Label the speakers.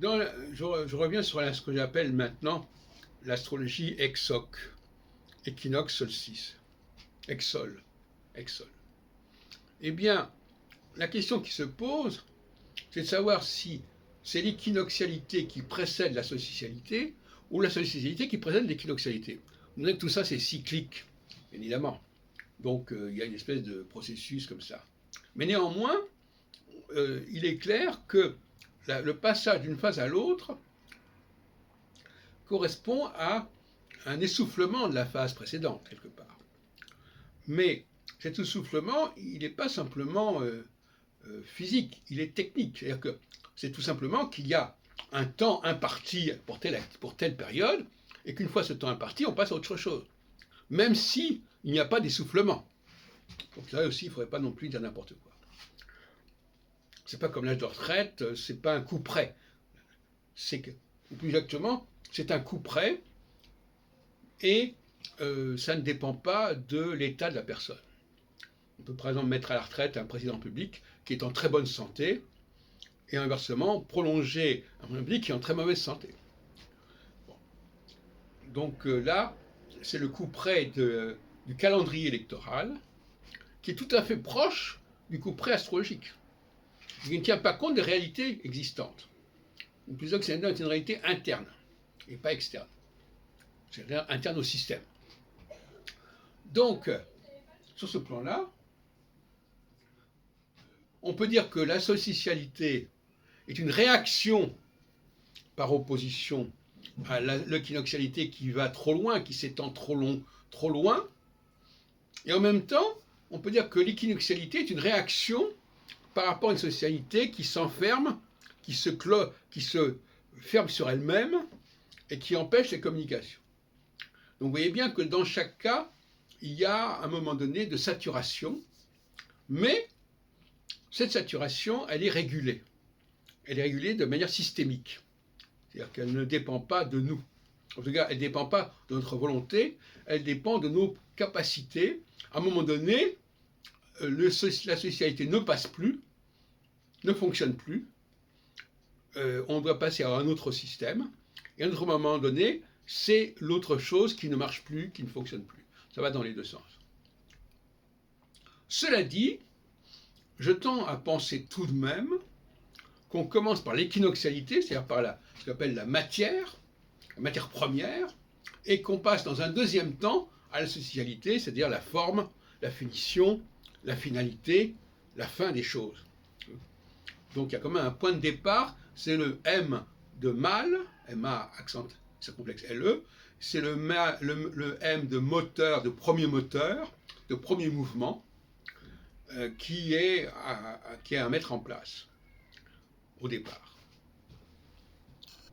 Speaker 1: Je reviens sur ce que j'appelle maintenant l'astrologie exoc, équinoxe, solstice, exol, exol. Eh bien, la question qui se pose, c'est de savoir si c'est l'équinoxialité qui précède la solstitialité ou la solstitialité qui précède l'équinoxialité. Vous savez que tout ça, c'est cyclique, évidemment. Donc, il y a une espèce de processus comme ça. Mais néanmoins, il est clair que le passage d'une phase à l'autre correspond à un essoufflement de la phase précédente, quelque part. Mais cet essoufflement, il n'est pas simplement physique, il est technique. C'est-à-dire que c'est tout simplement qu'il y a un temps imparti pour telle période, et qu'une fois ce temps imparti, on passe à autre chose. Même si il n'y a pas d'essoufflement. Donc là aussi, il ne faudrait pas non plus dire n'importe quoi. C'est pas comme l'âge de retraite, c'est pas un coup près. Ou plus exactement, c'est un coup près et ça ne dépend pas de l'état de la personne. On peut par exemple mettre à la retraite un président public qui est en très bonne santé et inversement prolonger un président public qui est en très mauvaise santé. Bon. Donc là, c'est le coup près du calendrier électoral qui est tout à fait proche du coup près astrologique. Il ne tient pas compte des réalités existantes. Ou plutôt que c'est une réalité interne et pas externe. C'est-à-dire interne au système. Donc, sur ce plan-là, on peut dire que la solstitialité est une réaction par opposition à l'équinoxialité qui va trop loin, qui s'étend trop loin. Et en même temps, on peut dire que l'équinoxialité est une réaction par rapport à une solstitialité qui s'enferme, qui se ferme sur elle-même et qui empêche les communications. Donc vous voyez bien que dans chaque cas, il y a à un moment donné de saturation, mais cette saturation, elle est régulée. Elle est régulée de manière systémique. C'est-à-dire qu'elle ne dépend pas de nous. En tout cas, elle ne dépend pas de notre volonté, elle dépend de nos capacités. À un moment donné, la socialité ne passe plus, ne fonctionne plus. On doit passer à un autre système. Et à un autre moment donné, c'est l'autre chose qui ne marche plus, qui ne fonctionne plus. Ça va dans les deux sens. Cela dit, je tends à penser tout de même qu'on commence par l'équinoxialité, c'est-à-dire par ce qu'on appelle la matière première, et qu'on passe dans un deuxième temps à la socialité, c'est-à-dire la forme, la finition, la finalité, la fin des choses. Donc il y a quand même un point de départ, c'est le M de mâle, MA accent circonflexe LE, c'est le M de moteur, de premier mouvement, qui est à mettre en place au départ.